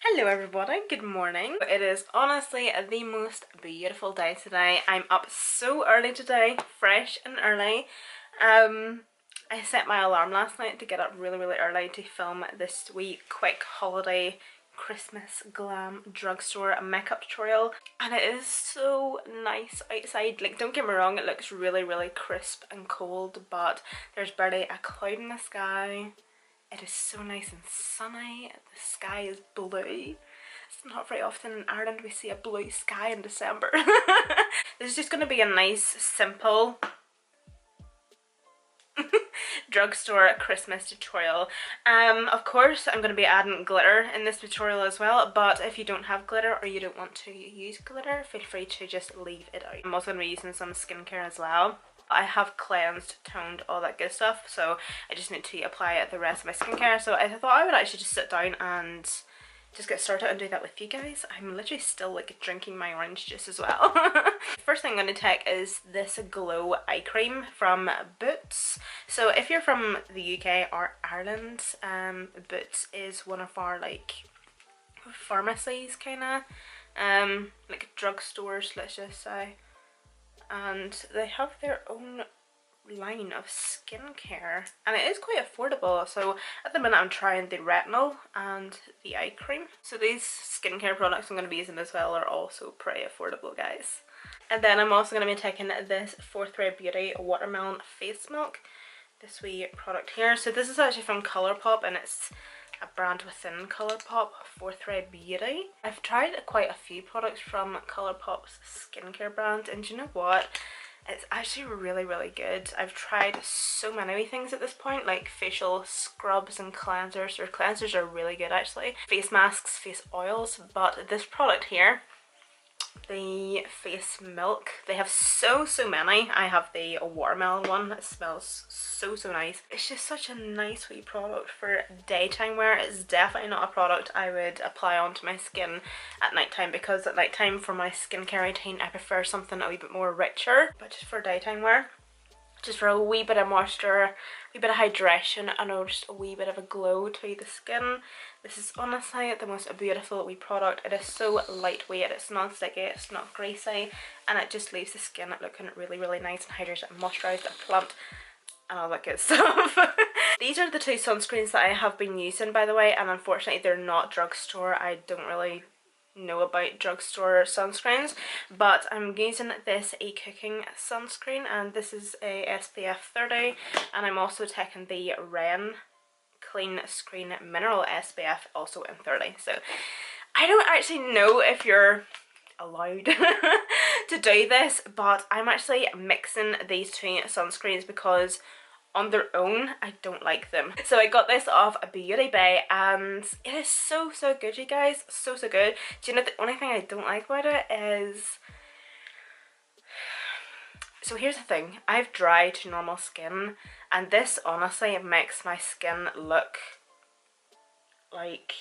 Hello everybody, good morning. It is honestly the most beautiful day today. I'm up so early today, fresh and early. I set my alarm last night to get up really early to film this wee quick holiday Christmas glam drugstore makeup tutorial, and it is so nice outside. Like, don't get me wrong, it looks really crisp and cold, but there's barely a cloud in the sky. It is so nice and sunny. The sky is blue. It's not very often in Ireland we see a blue sky in December. This is just going to be a nice, simple drugstore Christmas tutorial. Of course I'm going to be adding glitter in this tutorial as well, but if you don't have glitter or you don't want to use glitter, feel free to just leave it out. I'm also going to be using some skincare as well. I have cleansed, toned, all that good stuff, so I just need to apply the rest of my skincare. So I thought I would actually just sit down and just get started and do that with you guys. I'm literally still like drinking my orange juice as well. First thing I'm going to take is this Glow eye cream from Boots. So if you're from the UK or Ireland, Boots is one of our like pharmacies kind of, like drugstores, let's just say. And they have their own line of skincare and it is quite affordable. So at the minute I'm trying the retinol and the eye cream. So these skincare products I'm going to be using as well are also pretty affordable, guys. And then I'm also going to be taking this Fourth Ray Beauty Watermelon Face Milk, this wee product here. So this is actually from Colourpop and it's a brand within Colourpop, Fourth Ray Beauty. I've tried quite a few products from Colourpop's skincare brand, and do you know what? It's actually really good. I've tried so many things at this point, like facial scrubs and cleansers. Their cleansers are really good actually. Face masks, face oils, but this product here, the face milk, they have so many. I have the watermelon one. It smells so nice. It's just such a nice wee product for daytime wear. It's definitely not a product I would apply onto my skin at night time, because at night time for my skincare routine I prefer something a wee bit more richer. But just for daytime wear, just for a wee bit of moisture, a wee bit of hydration, and just a wee bit of a glow to the skin. This is honestly the most beautiful wee product. It is so lightweight, it's not sticky, it's not greasy, and it just leaves the skin looking really nice and hydrated and moisturised and plumped and all that good stuff. These are the two sunscreens that I have been using, by the way, and unfortunately they're not drugstore. I don't really know about drugstore sunscreens, but I'm using this cooking sunscreen, and this is a SPF 30, and I'm also taking the Ren Clean Screen Mineral SPF, also in 30. So I don't actually know if you're allowed to do this, but I'm actually mixing these two sunscreens because on their own I don't like them. So I got this off a Beauty Bay and it is so good, you guys. So good. Do you know the only thing I don't like about it is, so here's the thing, I have dry to normal skin, and this honestly makes my skin look like,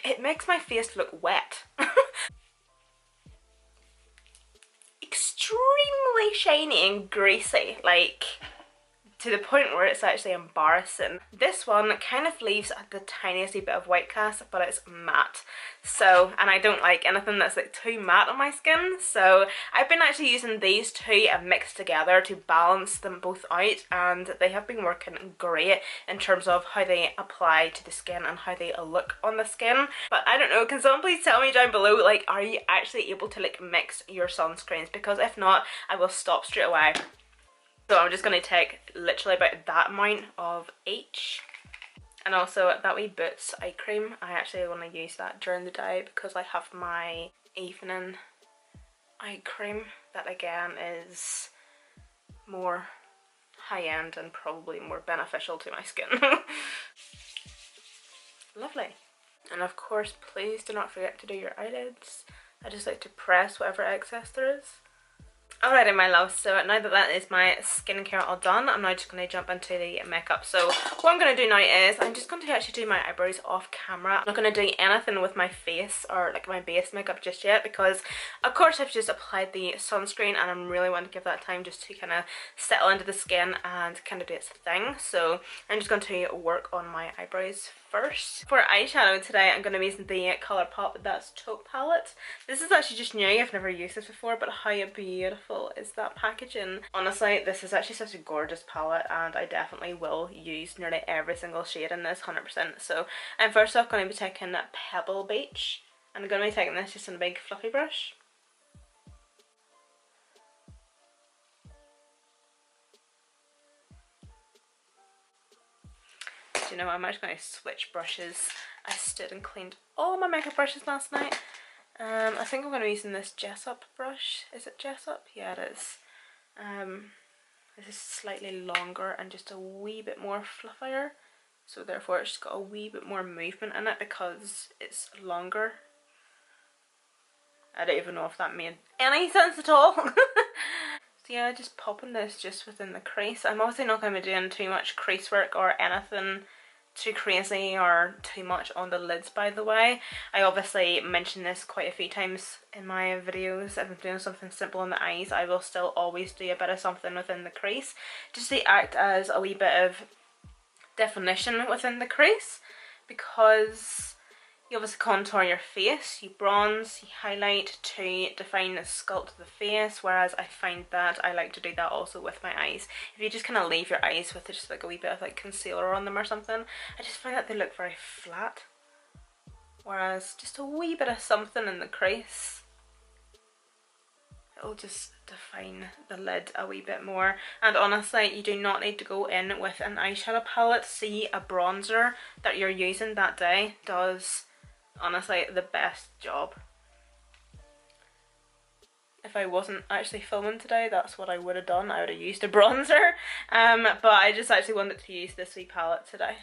it makes my face look wet. Extremely shiny and greasy, like to the point where it's actually embarrassing. This one kind of leaves the tiniest bit of white cast, but it's matte. So, and I don't like anything that's like too matte on my skin, so I've been actually using these two mixed together to balance them both out, and they have been working great in terms of how they apply to the skin and how they look on the skin. But I don't know, can someone please tell me down below, like, are you actually able to like mix your sunscreens? Because if not, I will stop straight away. So I'm just going to take literally about that amount of each. And also that wee Boots eye cream, I actually want to use that during the day because I have my evening eye cream that again is more high-end and probably more beneficial to my skin. Lovely. And of course, please do not forget to do your eyelids. I just like to press whatever excess there is. Alrighty my love, so now that is my skincare all done, I'm now just going to jump into the makeup. So what I'm going to do now is I'm just going to actually do my eyebrows off camera. I'm not going to do anything with my face or like my base makeup just yet because of course I've just applied the sunscreen and I'm really wanting to give that time just to kind of settle into the skin and kind of do its thing. So I'm just going to work on my eyebrows first. For eyeshadow today, I'm going to be using the Colourpop That's Taupe palette. This is actually just new. I've never used this before, but how beautiful is that packaging? Honestly, this is actually such a gorgeous palette, and I definitely will use nearly every single shade in this, 100%. So I'm first off going to be taking Pebble Beach, and I'm going to be taking this just in a big fluffy brush. You know, I'm actually going to switch brushes. I stood and cleaned all my makeup brushes last night. I think I'm going to be using this Jessup brush. Is it Jessup? Yeah, it is. This is slightly longer and just a wee bit more fluffier. So therefore it's just got a wee bit more movement in it because it's longer. I don't even know if that made any sense at all. So yeah, just popping this just within the crease. I'm obviously not going to be doing too much crease work or anything too crazy or too much on the lids, by the way. I obviously mentioned this quite a few times in my videos. If I'm doing something simple on the eyes, I will still always do a bit of something within the crease just to act as a wee bit of definition within the crease, because you obviously contour your face, you bronze, you highlight to define the sculpt of the face, whereas I find that I like to do that also with my eyes. If you just kind of leave your eyes with just like a wee bit of like concealer on them or something, I just find that they look very flat, whereas just a wee bit of something in the crease, it'll just define the lid a wee bit more. And honestly, you do not need to go in with an eyeshadow palette. See, a bronzer that you're using that day does honestly the best job. If I wasn't actually filming today, that's what I would have done. I would have used a bronzer, but I just actually wanted to use this wee palette today.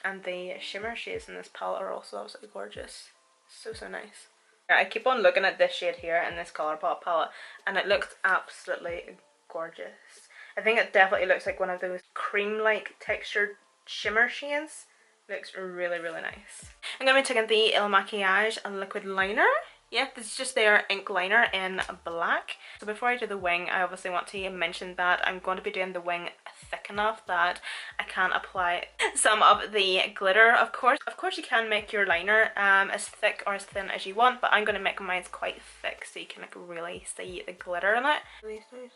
And the shimmer shades in this palette are also absolutely gorgeous. So nice. I keep on looking at this shade here in this Colourpop palette, and it looks absolutely gorgeous. I think it definitely looks like one of those cream-like textured shimmer shades. Looks really nice. I'm going to be taking the Makiage Liquid liner. Yeah, this is just their ink liner in black. So before I do the wing, I obviously want to mention that I'm going to be doing the wing thick enough that I can apply some of the glitter. Of course you can make your liner as thick or as thin as you want, but I'm going to make mine quite thick so you can like really see the glitter in it. Really nice.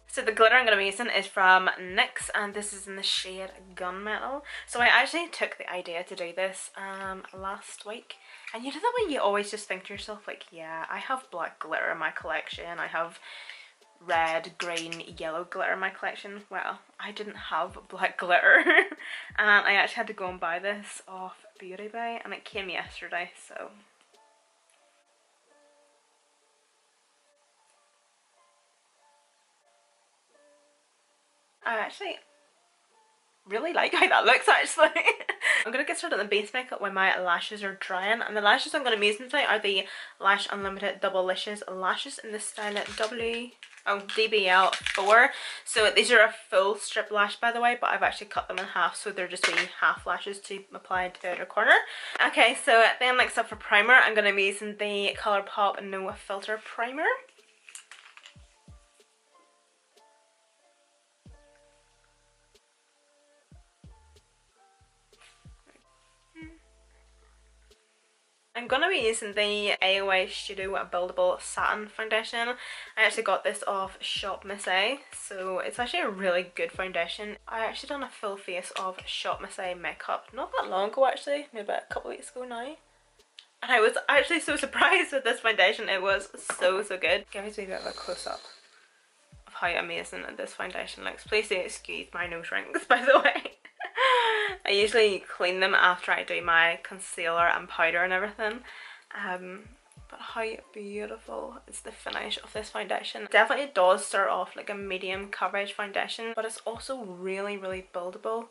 So the glitter I'm going to be using is from NYX, and this is in the shade Gunmetal. So I actually took the idea to do this last week, and you know that way you always just think to yourself like, yeah, I have black glitter in my collection, I have red, green, yellow glitter in my collection. Well, I didn't have black glitter and I actually had to go and buy this off Beauty Bay, and it came yesterday, so I actually really like how that looks actually. I'm going to get started on the base makeup when my lashes are drying, and the lashes I'm going to be using today are the Lash Unlimited Double Lashes lashes in the style DBL 4. So these are a full strip lash, by the way, but I've actually cut them in half, so they're just wee half lashes to apply to the outer corner. Okay, so then next up for primer, I'm going to be using the Colourpop No Filter Primer. I'm going to be using the Eyeshadow Buildable Satin Foundation. I actually got this off Shop Shea, so it's actually a really good foundation. I actually done a full face of Shop Shea makeup not that long ago actually, maybe about a couple weeks ago now. And I was actually so surprised with this foundation. It was so good. Give me a bit of a close up of how amazing this foundation looks. Please do excuse my nose rings, by the way. I usually clean them after I do my concealer and powder and everything. But how beautiful is the finish of this foundation. Definitely does start off like a medium coverage foundation, but it's also really buildable.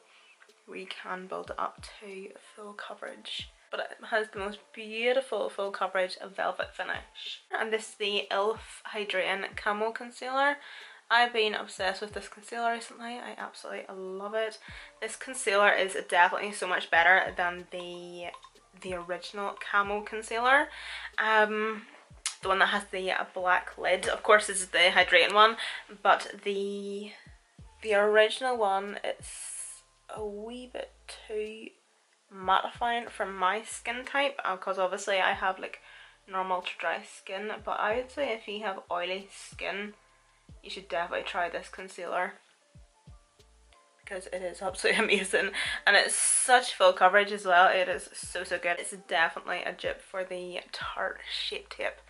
We can build it up to full coverage. But it has the most beautiful full coverage velvet finish. And this is the e.l.f. Hydrating Camo Concealer. I've been obsessed with this concealer recently. I absolutely love it. This concealer is definitely so much better than the original Camo concealer. The one that has the black lid. Of course this is the hydrating one, but the original one, it's a wee bit too mattifying for my skin type, because obviously I have like normal to dry skin, but I would say if you have oily skin you should definitely try this concealer because it is absolutely amazing, and it's such full coverage as well. It is so good. It's definitely a dupe for the Tarte Shape Tape,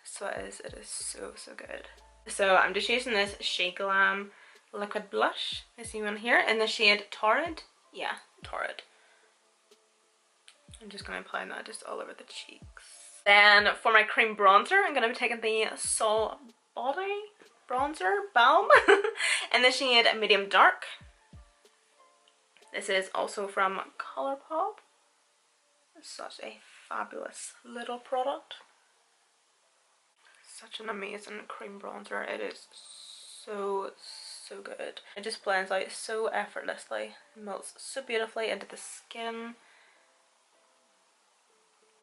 so it is so good. So I'm just using this SheGlam liquid blush, as you want here, in the shade Torrid. Yeah, Torrid. I'm just going to apply that just all over the cheeks. Then for my cream bronzer, I'm going to be taking the Soul Body Bronzer Balm in the shade Medium Dark. This is also from Colourpop. It's such a fabulous little product. Such an amazing cream bronzer. It is so good. It just blends out so effortlessly. It melts so beautifully into the skin.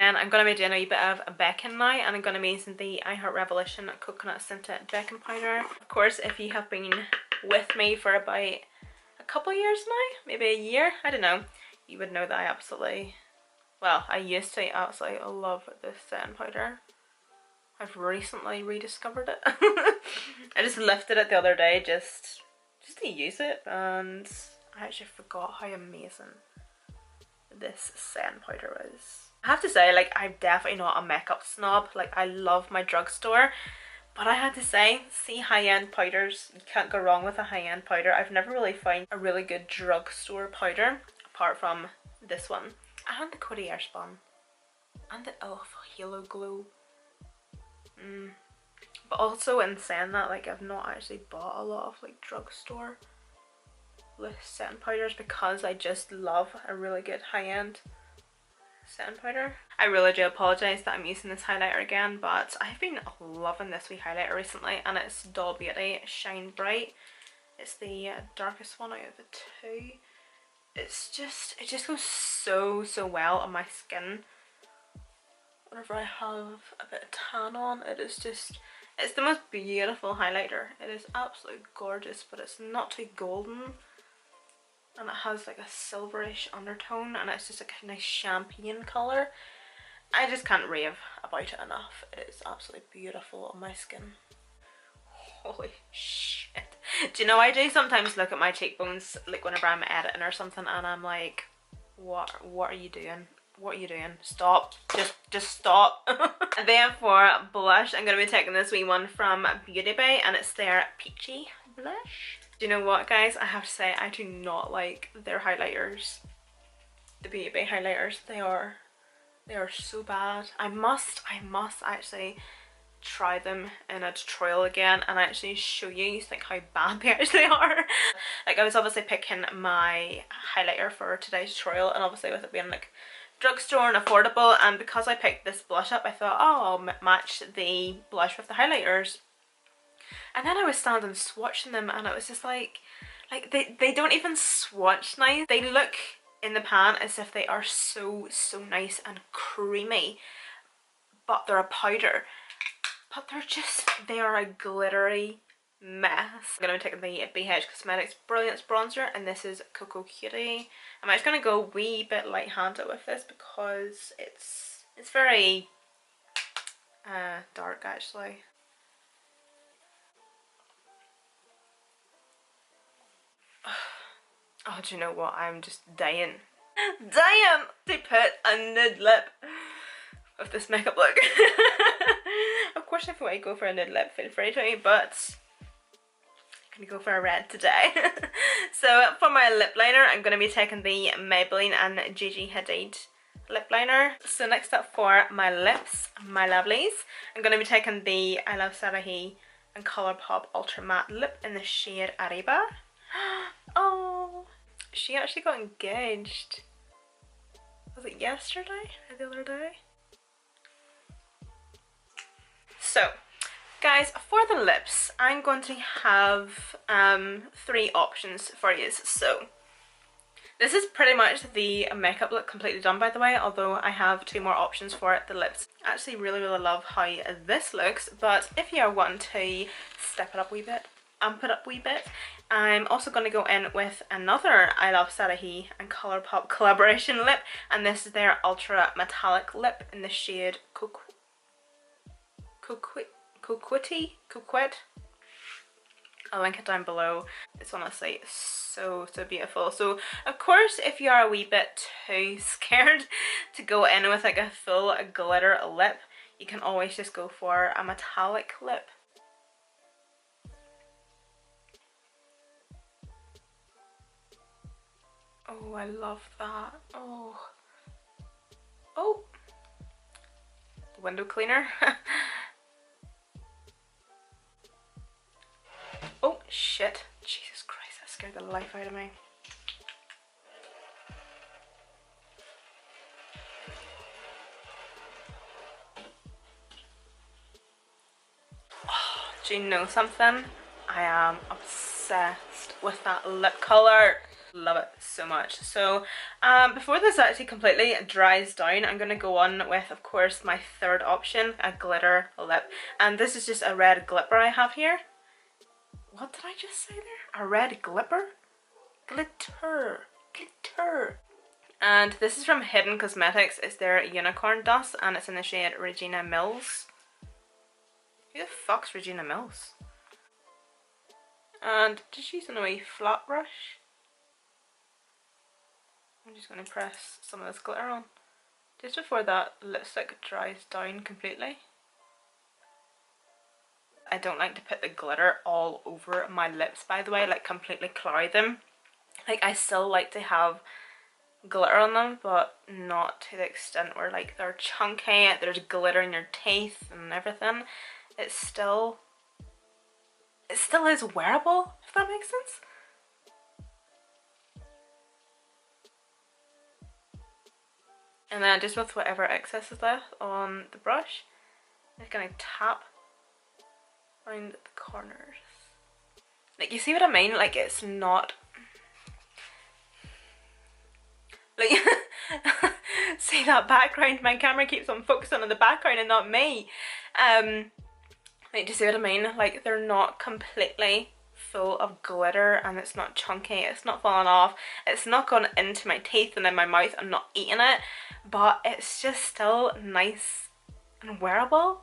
And I'm going to be doing a wee bit of baking now, and I'm going to be using the I Heart Revolution Coconut Scented Baking Powder. Of course, if you have been with me for about a couple years now, maybe a year, I don't know, you would know that I absolutely, well, I used to absolutely love this setting powder. I've recently rediscovered it. I just lifted it the other day just to use it, and I actually forgot how amazing this setting powder is. I have to say, like, I'm definitely not a makeup snob. Like, I love my drugstore, but I had to say, see high-end powders, you can't go wrong with a high-end powder. I've never really found a really good drugstore powder apart from this one and the Coty Airspun and the e.l.f. Halo Glow. But also, in saying that, like, I've not actually bought a lot of like drugstore setting powders because I just love a really good high-end setting powder. I really do apologise that I'm using this highlighter again, but I've been loving this wee highlighter recently, and it's Doll Beauty Shine Bright. It's the darkest one out of the two. It just goes so well on my skin whenever I have a bit of tan on. It's the most beautiful highlighter. It is absolutely gorgeous, but it's not too golden. And it has like a silverish undertone, and it's just like a nice champagne colour. I just can't rave about it enough. It is absolutely beautiful on my skin. Holy shit. Do you know, I do sometimes look at my cheekbones like whenever I'm editing or something, and I'm like, what are you doing? What are you doing? Stop. Just stop. And then for blush, I'm going to be taking this wee one from Beauty Bay, and it's their Peachy blush. Do you know what, guys? I have to say, I do not like their highlighters. The Beauty Bay highlighters. They are so bad. I must actually try them in a tutorial again and actually show you like how bad they actually are. Like, I was obviously picking my highlighter for today's tutorial, and obviously with it being like drugstore and affordable, and because I picked this blush up, I thought, oh, I'll match the blush with the highlighters. And then I was standing swatching them, and it was just like they don't even swatch nice. They look in the pan as if they are so nice and creamy, but they're a powder. But they are a glittery mess. I'm going to be taking the BH Cosmetics Brilliance Bronzer, and this is Cocoa Cutie. I'm just going to go a wee bit light-handed with this because it's very dark, actually. Oh, do you know what? I'm just dying. Dying to put a nude lip with this makeup look. Of course, if you want to go for a nude lip, feel free to, but I'm going to go for a red today. So for my lip liner, I'm going to be taking the Maybelline and Gigi Hadid lip liner. So next up for my lips, my lovelies, I'm going to be taking the I Love Sarahi and Colourpop Ultra Matte Lip in the shade Ariba. Oh, she actually got engaged. Was it yesterday or the other day? So Guys, for the lips, I'm going to have 3 options for you. So, this is pretty much the makeup look completely done, by the way, although I have 2 more options for the lips. I actually really love how this looks, but if you are wanting to step it up a wee bit, amp it up a wee bit, I'm also going to go in with another I Love Sarahi and Colourpop collaboration lip, and this is their Ultra Metallic lip in the shade Coquette. I'll link it down below. It's honestly so beautiful. So of course, if you are a wee bit too scared to go in with like a full glitter lip, you can always just go for a metallic lip. Oh, I love that. Oh, the window cleaner. Oh shit, Jesus Christ, that scared the life out of me. Oh, do you know something? I am obsessed with that lip colour. Love it so much. So before this actually completely dries down, I'm going to go on with, of course, my third option, a glitter lip. And this is just a red glipper I have here. What did I just say there? A red glipper? Glitter. And this is from Hidden Cosmetics. It's their Unicorn Dust, and it's in the shade Regina Mills. Who the fuck's Regina Mills? And just using a wee flat brush, I'm just going to press some of this glitter on just before that lipstick dries down completely. I don't like to put the glitter all over my lips, by the way, like completely cloud them. Like, I still like to have glitter on them, but not to the extent where like they're chunky, there's glitter in your teeth and everything. It still is wearable, if that makes sense. And then just with whatever excess is left on the brush, I'm just gonna tap around the corners. Like, you see what I mean? Like, it's not like see that background? My camera keeps on focusing on the background and not me. Like, do you see what I mean? Like, they're not completely full of glitter, and it's not chunky, it's not falling off, it's not going into my teeth and in my mouth. I'm not eating it, but it's just still nice and wearable.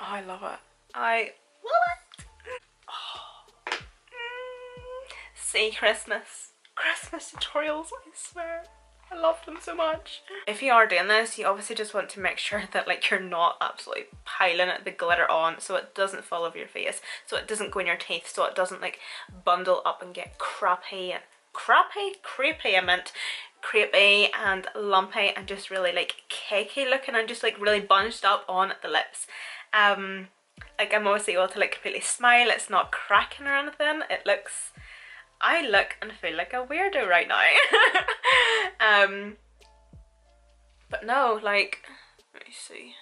Oh, I love it. I love it. Oh. See, Christmas tutorials, I swear. I love them so much. If you are doing this, you obviously just want to make sure that like you're not absolutely piling the glitter on so it doesn't fall over your face, so it doesn't go in your teeth, so it doesn't like bundle up and get creepy, I meant creepy and lumpy and just really like cakey looking and just like really bunched up on the lips. Like, I'm always able to like completely smile, it's not cracking or anything. It looks, I look and feel like a weirdo right now. But no, like, let me see.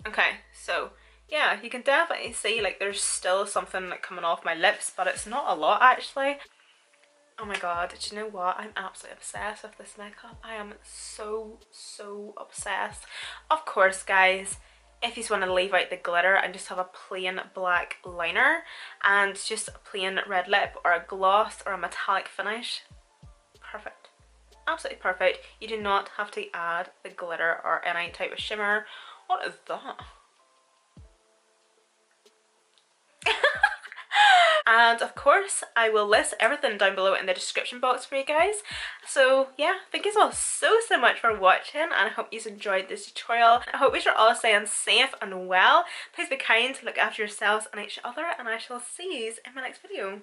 Okay, so yeah, you can definitely see like there's still something like coming off my lips, but it's not a lot actually. Oh my god, did you know what? I'm absolutely obsessed with this makeup. I am so obsessed. Of course, guys, if you just want to leave out the glitter and just have a plain black liner and just a plain red lip or a gloss or a metallic finish, perfect. Absolutely perfect. You do not have to add the glitter or any type of shimmer. What is that? And of course, I will list everything down below in the description box for you guys. So yeah, thank you all so much for watching, and I hope you enjoyed this tutorial. I hope you're all staying safe and well. Please be kind, look after yourselves and each other, and I shall see you in my next video.